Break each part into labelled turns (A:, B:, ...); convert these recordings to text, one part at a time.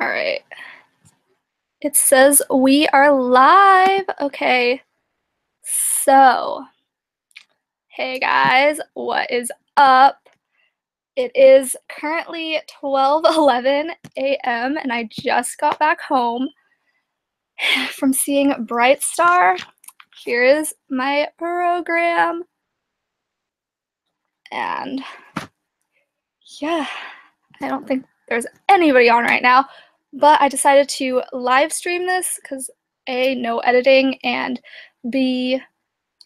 A: All right. It says we are live. Okay. So, hey guys, what is up? It is currently 12:11 a.m. and I just got back home from seeing Bright Star. Here is my program. And yeah, I don't think there's anybody on right now, but I decided to live stream this because A, no editing, and B,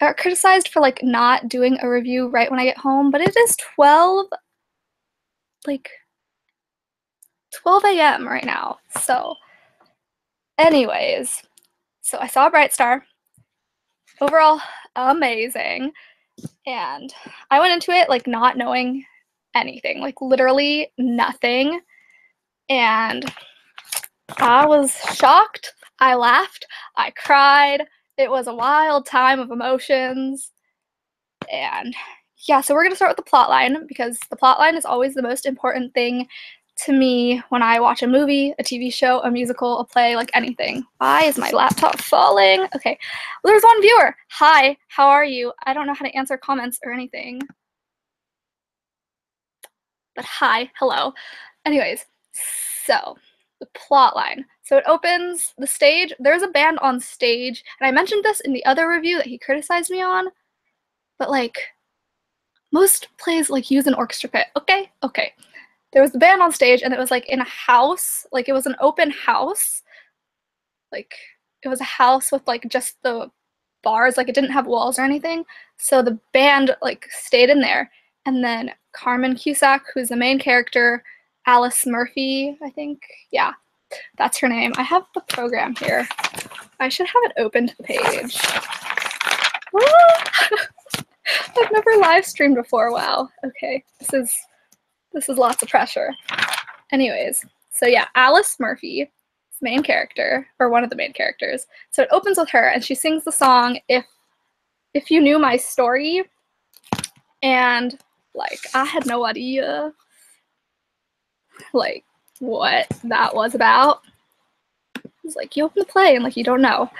A: I got criticized for like not doing a review right when I get home, but it is 12 a.m. right now. So anyways, so I saw Bright Star. Overall, amazing. And I went into it like not knowing anything, like literally nothing. And I was shocked. I laughed. I cried. It was a wild time of emotions. And yeah, so we're going to start with the plot line because the plot line is always the most important thing to me when I watch a movie, a TV show, a musical, a play, like anything. Why is my laptop falling? Okay, well, there's one viewer. Hi, how are you? I don't know how to answer comments or anything. But hi, hello. Anyways, so the plot line. So it opens the stage. There's a band on stage, and I mentioned this in the other review that he criticized me on, but like most plays like use an orchestra pit. Okay. There was the band on stage, and it was like in a house, like it was an open house. Like it was a house with like just the bars, like it didn't have walls or anything. So the band like stayed in there, and then Carmen Cusack, who's the main character, Alice Murphy, I think. Yeah, that's her name. I have the program here. I should have it open to the page. I've never live streamed before. Wow. Okay, this is lots of pressure. Anyways, so yeah, Alice Murphy, main character, or one of the main characters. So it opens with her, and she sings the song "If You Knew My Story," and like I had no idea like what that was about. It's like you open the play and like you don't know,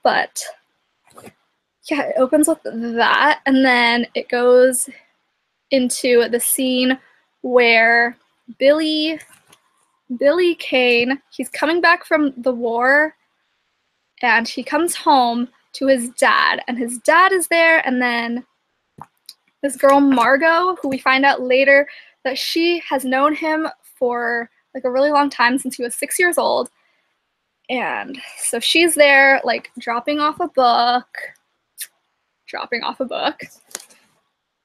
A: but yeah, it opens with that, and then it goes into the scene where Billy Kane, he's coming back from the war, and he comes home to his dad, and his dad is there, and then this girl Margot, who we find out later that she has known him for like a really long time, since he was 6 years old. And so she's there like dropping off a book.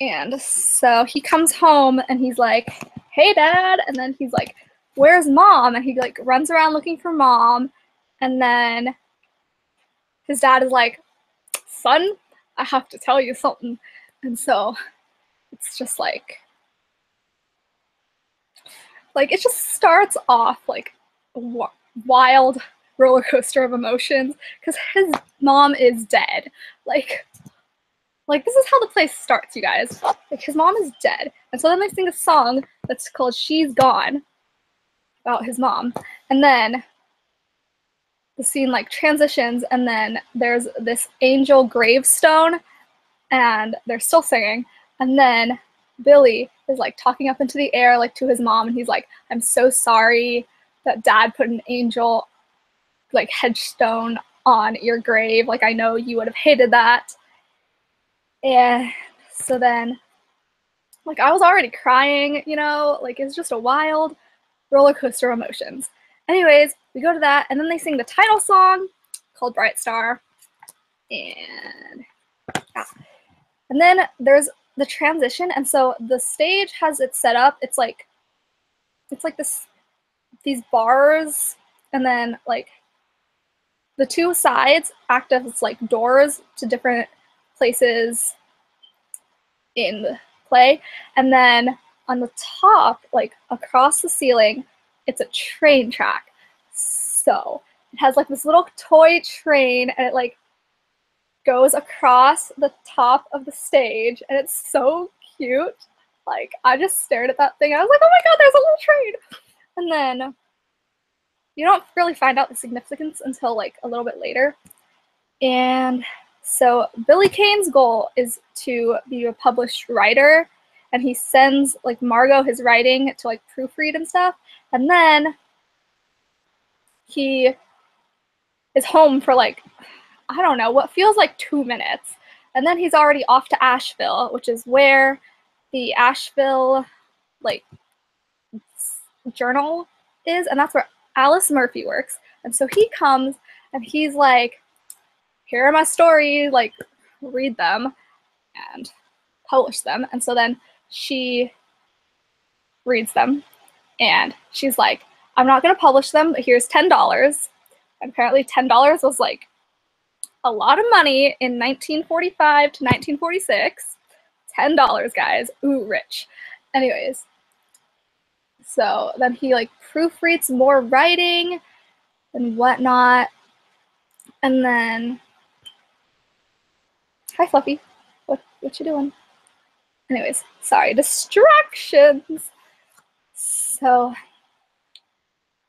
A: And so he comes home and he's like, "Hey dad," and then he's like, "Where's mom?" And he like runs around looking for mom, and then his dad is like, "Son, I have to tell you something." And so it's just like it just starts off like a wild roller coaster of emotions because his mom is dead. Like this is how the play starts, you guys. Like his mom is dead, and so then they sing a song that's called "She's Gone" about his mom, and then the scene like transitions, and then there's this angel gravestone, and they're still singing, and then Billy is like talking up into the air like to his mom, and he's like, "I'm so sorry that dad put an angel like headstone on your grave. Like I know you would have hated that." And so then like I was already crying, you know, like it's just a wild roller coaster of emotions. Anyways, we go to that, and then they sing the title song called Bright Star. And yeah. And then there's the transition, and so the stage has it set up. It's like these bars, and then like the two sides act as like doors to different places in the play, and then on the top, like across the ceiling, it's a train track. So it has like this little toy train, and it like goes across the top of the stage, and it's so cute. Like I just stared at that thing. I was like, "Oh my god, there's a little train!" And then you don't really find out the significance until like a little bit later. And so Billy Kane's goal is to be a published writer, and he sends like Margot his writing to like proofread and stuff, and then he is home for like, I don't know, what feels like 2 minutes, and then he's already off to Asheville, which is where the Asheville like journal is, and that's where Alice Murphy works. And so he comes and he's like, here are my stories, like read them and publish them. And so then she reads them and she's like, I'm not going to publish them, but here's $10. And apparently $10 was like a lot of money in 1945 to 1946. $10, guys. Ooh, rich. Anyways, so then he like proofreads more writing and whatnot. And then, hi Fluffy, what you doing? Anyways, sorry, distractions. So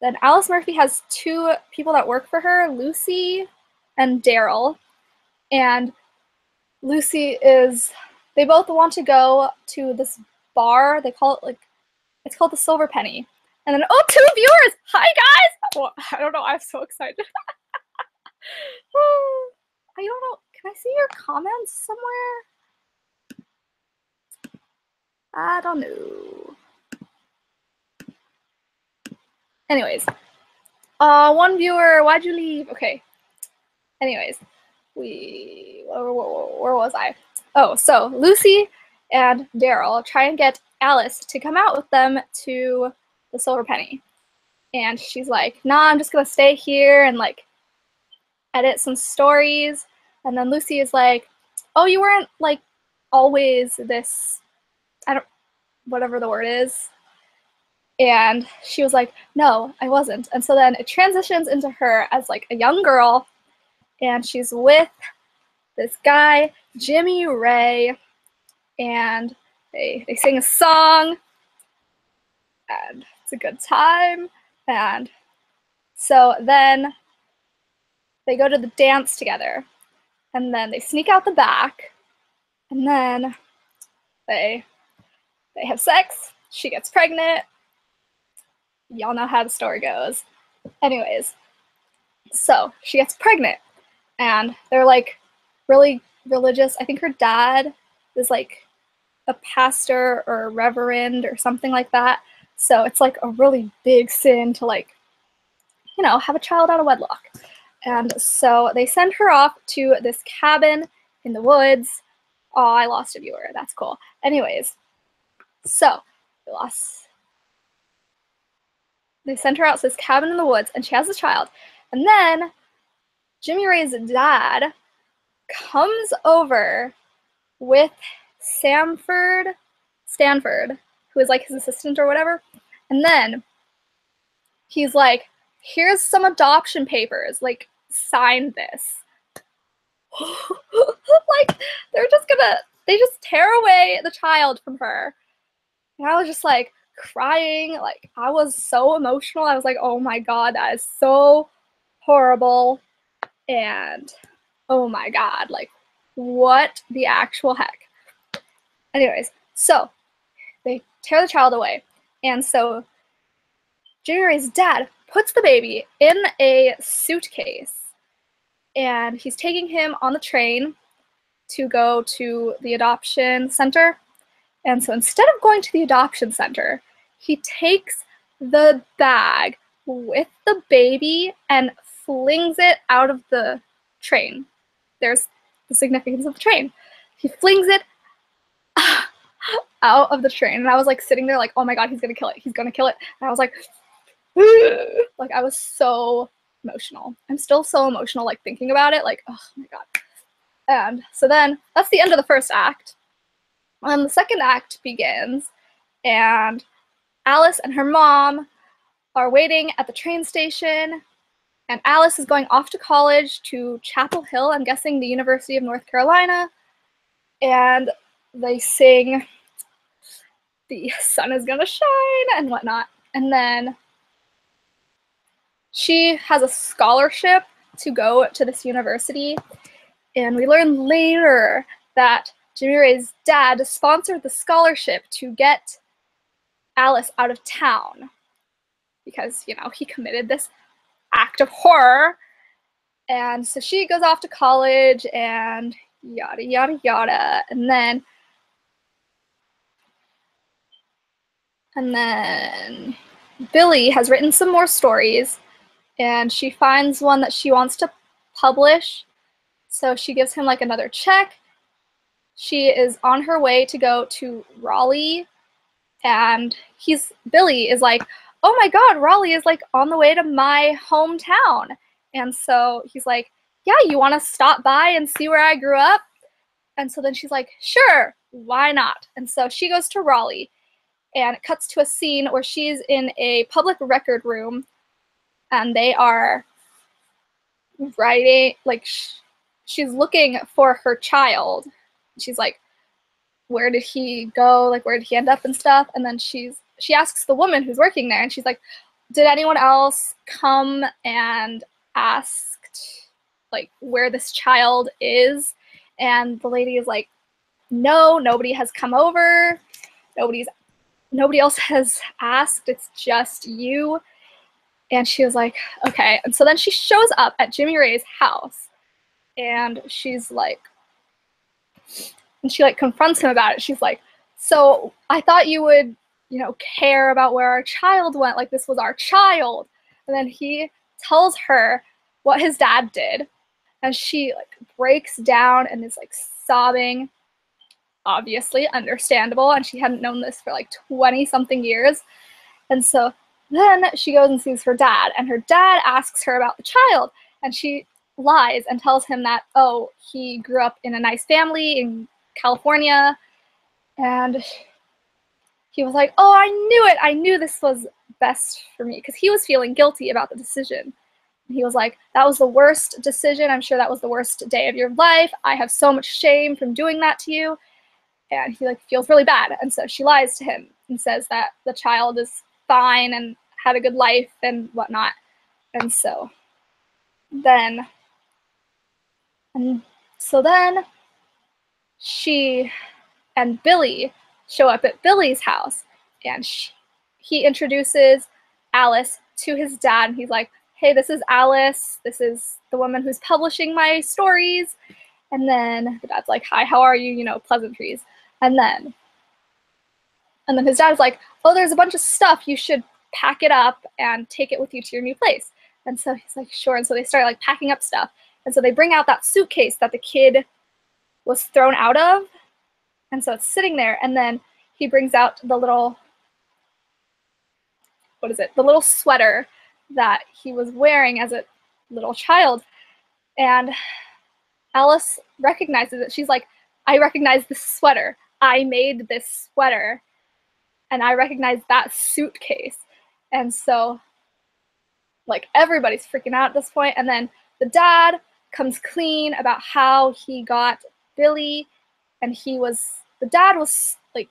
A: then Alice Murphy has 2 people that work for her, Lucy and Daryl. And Lucy they both want to go to this bar. They call it like, it's called the Silver Penny. And then, oh, 2 viewers! Hi, guys! Well, I don't know, I'm so excited. I don't know, can I see your comments somewhere? I don't know. Anyways, 1 viewer, why'd you leave? Okay. Anyways, where was I? Oh, so Lucy and Daryl try and get Alice to come out with them to the Silver Penny. And she's like, nah, I'm just gonna stay here and like edit some stories. And then Lucy is like, oh, you weren't like always this, whatever the word is. And she was like, no, I wasn't. And so then it transitions into her as like a young girl, and she's with this guy, Jimmy Ray, and they sing a song, and it's a good time. And so then they go to the dance together, and then they sneak out the back, and then they have sex. She gets pregnant. Y'all know how the story goes. Anyways, so she gets pregnant, and they're like really religious. I think her dad is like a pastor or a reverend or something like that. So it's like a really big sin to like, you know, have a child out of wedlock. And so they send her off to this cabin in the woods. Oh, I lost a viewer. That's cool. Anyways, so they send her out to this cabin in the woods, and she has a child. And then Jimmy Ray's dad comes over with Stanford, who is like his assistant or whatever. And then he's like, here's some adoption papers, like sign this. Like they just tear away the child from her. And I was just like crying, like I was so emotional. I was like, oh my god, that is so horrible. And oh my god, like what the actual heck. Anyways, so they tear the child away. And so Jimmy Ray's dad puts the baby in a suitcase, and he's taking him on the train to go to the adoption center. And so instead of going to the adoption center, he takes the bag with the baby and flings it out of the train. There's the significance of the train. He flings it out of the train, and I was like sitting there like, oh my god, he's gonna kill it, he's gonna kill it. And I was like, like I was so emotional. I'm still so emotional like thinking about it, like, oh my god. And so then that's the end of the first act. And the second act begins, and Alice and her mom are waiting at the train station, and Alice is going off to college to Chapel Hill, I'm guessing the University of North Carolina, and they sing "The Sun Is Gonna Shine" and whatnot. And then she has a scholarship to go to this university, and we learn later that Jimmy Ray's dad sponsored the scholarship to get Alice out of town because, you know, he committed this act of horror. And so she goes off to college and yada, yada, yada. And then Billy has written some more stories, and she finds one that she wants to publish. So she gives him like another check. She is on her way to go to Raleigh, and Billy is like, oh my God, Raleigh is like on the way to my hometown. And so he's like, yeah, you want to stop by and see where I grew up? And so then she's like, sure, why not? And so she goes to Raleigh, and it cuts to a scene where she's in a public record room, and they are writing, like, she's looking for her child. She's like, where did he go? Like, where did he end up and stuff? And then she asks the woman who's working there, and she's like, did anyone else come and asked, like, where this child is? And the lady is like, no, nobody has come over. Nobody else has asked. It's just you. And she was like, okay. And so then she shows up at Jimmy Ray's house, and she's like, and she like confronts him about it. She's like, so I thought you would, you know, care about where our child went. Like, this was our child. And then he tells her what his dad did. And she like breaks down and is like sobbing. Obviously, understandable. And she hadn't known this for like 20 something years. And so then she goes and sees her dad. And her dad asks her about the child. And she lies and tells him that, oh, he grew up in a nice family in California. And he was like, oh, I knew it. I knew this was best for me, because he was feeling guilty about the decision. And he was like, that was the worst decision. I'm sure that was the worst day of your life. I have so much shame from doing that to you. And he like feels really bad. And so she lies to him and says that the child is fine and had a good life and whatnot. And so then she and Billy show up at Billy's house, and he introduces Alice to his dad, and he's like, hey, this is Alice. This is the woman who's publishing my stories. And then the dad's like, hi, how are you? You know, pleasantries. And then his dad's like, oh, there's a bunch of stuff. You should pack it up and take it with you to your new place. And so he's like, sure. And so they start like packing up stuff. And so they bring out that suitcase that the kid was thrown out of. And so it's sitting there. And then he brings out the little, the little sweater that he was wearing as a little child. And Alice recognizes it. She's like, I recognize this sweater. I made this sweater. And I recognize that suitcase. And so, like, everybody's freaking out at this point. And then the dad comes clean about how he got Billy. And the dad was, like,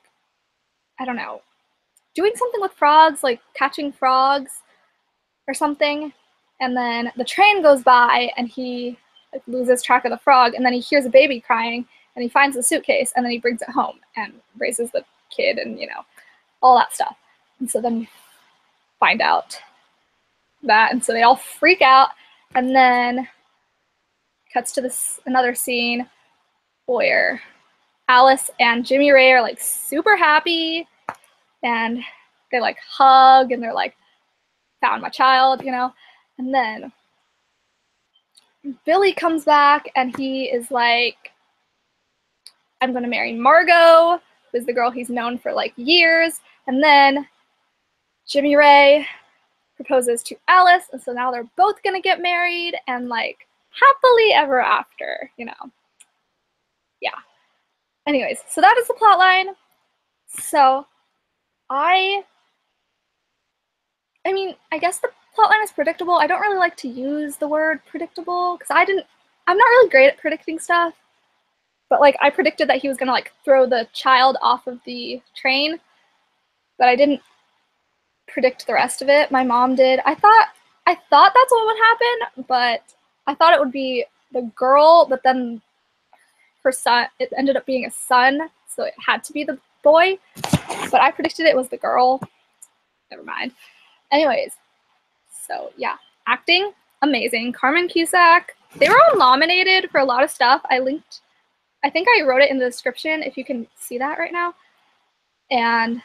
A: I don't know, doing something with frogs, like catching frogs or something. And then the train goes by, and he like loses track of the frog, and then he hears a baby crying, and he finds the suitcase, and then he brings it home and raises the kid, and, you know, all that stuff. And so then we find out that, and so they all freak out, and then cuts to another scene where Alice and Jimmy Ray are like super happy, and they like hug, and they're like, found my child, you know. And then Billy comes back, and he is like, I'm gonna marry Margot, who's the girl he's known for like years. And then Jimmy Ray proposes to Alice, and so now they're both gonna get married and like happily ever after, you know. Yeah. Anyways, so that is the plot line. So I mean, I guess the plotline is predictable. I don't really like to use the word predictable because I'm not really great at predicting stuff. But like, I predicted that he was gonna like throw the child off of the train, but I didn't predict the rest of it. My mom did. I thought I thought that's what would happen, but I thought it would be the girl, but then her son, it ended up being a son, so it had to be the boy, but I predicted it was the girl. Never mind. Anyways, so yeah, acting, amazing. Carmen, Cusack, they were all nominated for a lot of stuff. I think I wrote it in the description if you can see that right now. And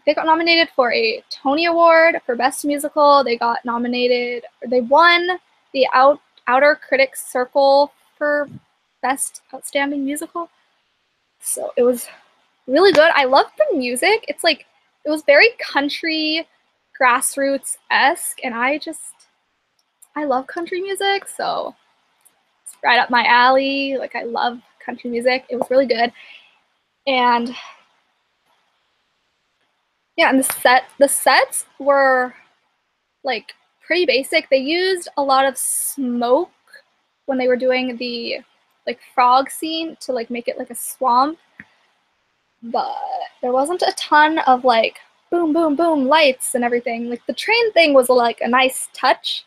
A: they got nominated for a Tony Award for Best Musical. They got nominated, they won the Outer Critics Circle for Best Outstanding Musical. So it was really good. I loved the music. It's like, it was very country, grassroots-esque, and I love country music, so it's right up my alley. Like, I love country music. It was really good. And yeah, and the sets were like pretty basic. They used a lot of smoke when they were doing the like frog scene to like make it like a swamp, but there wasn't a ton of like boom boom boom lights and everything. Like the train thing was like a nice touch,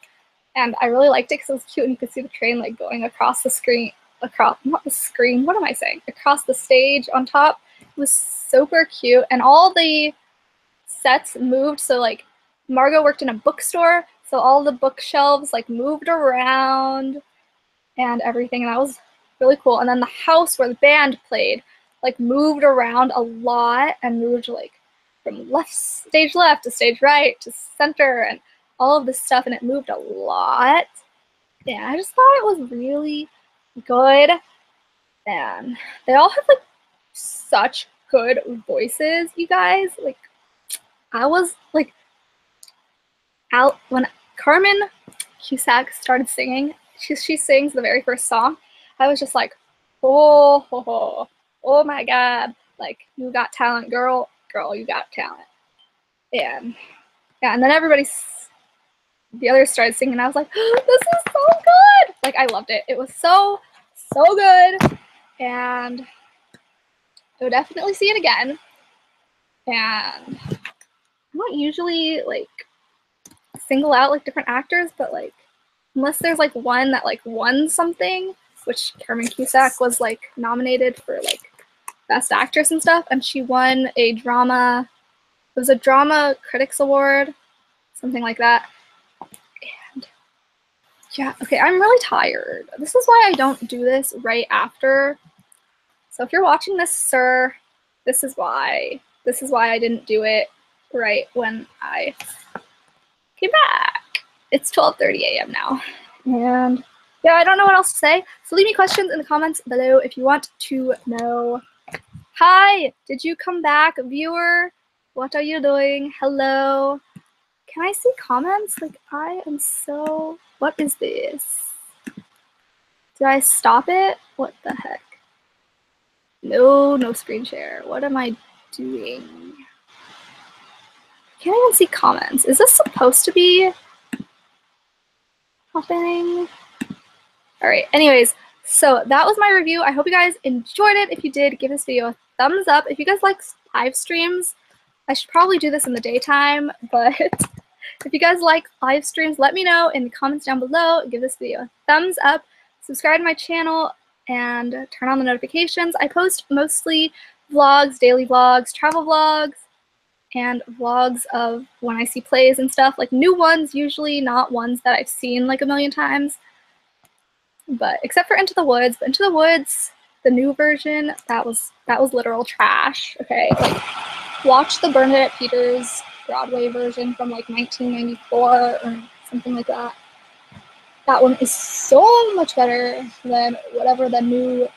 A: and I really liked it because it was cute and you could see the train like going across the screen, not the screen, what am I saying, across the stage on top. It was super cute, and all the sets moved. So like Margot worked in a bookstore, so all the bookshelves like moved around and everything, and that was really cool. And then the house where the band played like moved around a lot and moved like from stage left to stage right to center and all of this stuff, and it moved a lot. And I just thought it was really good, and they all have like such good voices, you guys. Like, I was like, out when Carmen Cusack started singing, she sings the very first song, I was just like, oh my god, like, you got talent, girl, you got talent. And yeah, and then the others started singing, and I was like, oh, this is so good. Like, I loved it. It was so good, and I would definitely see it again. And I don't usually like single out like different actors, but like, unless there's like one that like won something, which Carmen Cusack was like nominated for like Best Actress and stuff, and she won a drama, it was a Drama Critics Award, something like that. And yeah, okay, I'm really tired. This is why I don't do this right after. So if you're watching this, sir, this is why. This is why I didn't do it right when I came back. It's 12:30 a.m. now. And yeah, I don't know what else to say. So leave me questions in the comments below if you want to know. Hi, did you come back, viewer? What are you doing? Hello. Can I see comments? Like, I am so... What is this? Did I stop it? What the heck? No screen share. What am I doing? I can't even see comments. Is this supposed to be happening? Alright, anyways, so that was my review. I hope you guys enjoyed it. If you did, give this video a thumbs up. If you guys like live streams, I should probably do this in the daytime, but if you guys like live streams, let me know in the comments down below. Give this video a thumbs up. Subscribe to my channel and turn on the notifications. I post mostly vlogs, daily vlogs, travel vlogs, and vlogs of when I see plays and stuff. Like new ones, usually, not ones that I've seen like a million times. But except for Into the Woods. But Into the Woods, the new version, that was literal trash. Okay, like, watch the Bernadette Peters Broadway version from like 1994 or something like that. That one is so much better than whatever the new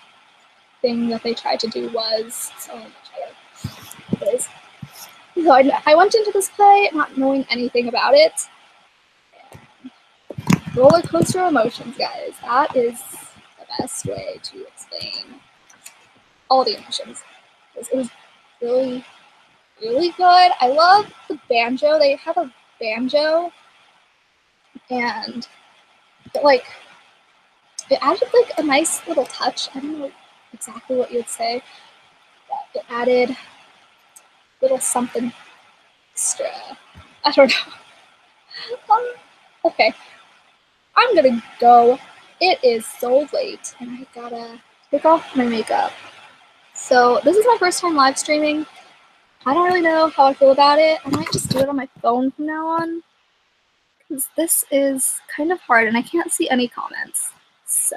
A: thing that they tried to do was. So much better. Anyways, so I went into this play not knowing anything about it. Roller coaster emotions, guys. That is the best way to explain all the emotions. It was really, really good. I love the banjo. They have a banjo, and it added like a nice little touch. I don't know exactly what you'd say, but it added a little something extra. I don't know. Okay, I'm gonna go. It is so late, and I gotta take off my makeup. So this is my first time live streaming. I don't really know how I feel about it. I might just do it on my phone from now on, because this is kind of hard, and I can't see any comments. So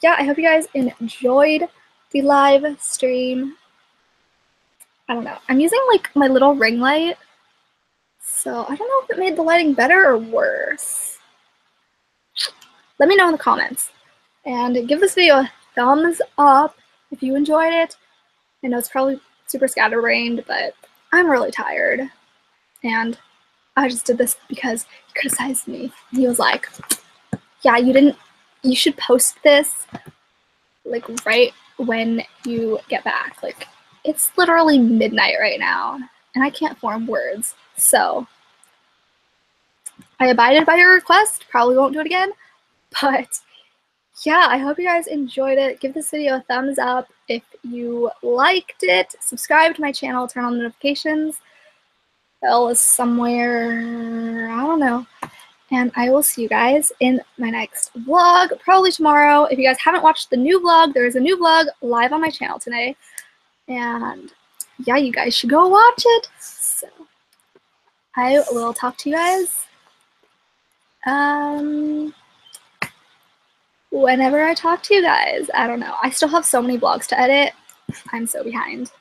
A: yeah, I hope you guys enjoyed the live stream. I don't know. I'm using like my little ring light, so I don't know if it made the lighting better or worse. Let me know in the comments. And give this video a thumbs up if you enjoyed it. I know it's probably super scatterbrained, but I'm really tired. And I just did this because he criticized me. He was like, yeah, you should post this like right when you get back. Like, it's literally midnight right now, and I can't form words. So I abided by your request. Probably won't do it again, but yeah, I hope you guys enjoyed it. Give this video a thumbs up if you liked it. Subscribe to my channel, turn on notifications. Bell is somewhere, I don't know. And I will see you guys in my next vlog, probably tomorrow. If you guys haven't watched the new vlog, there is a new vlog live on my channel today. And yeah, you guys should go watch it. So I will talk to you guys whenever I talk to you guys. I don't know. I still have so many vlogs to edit. I'm so behind.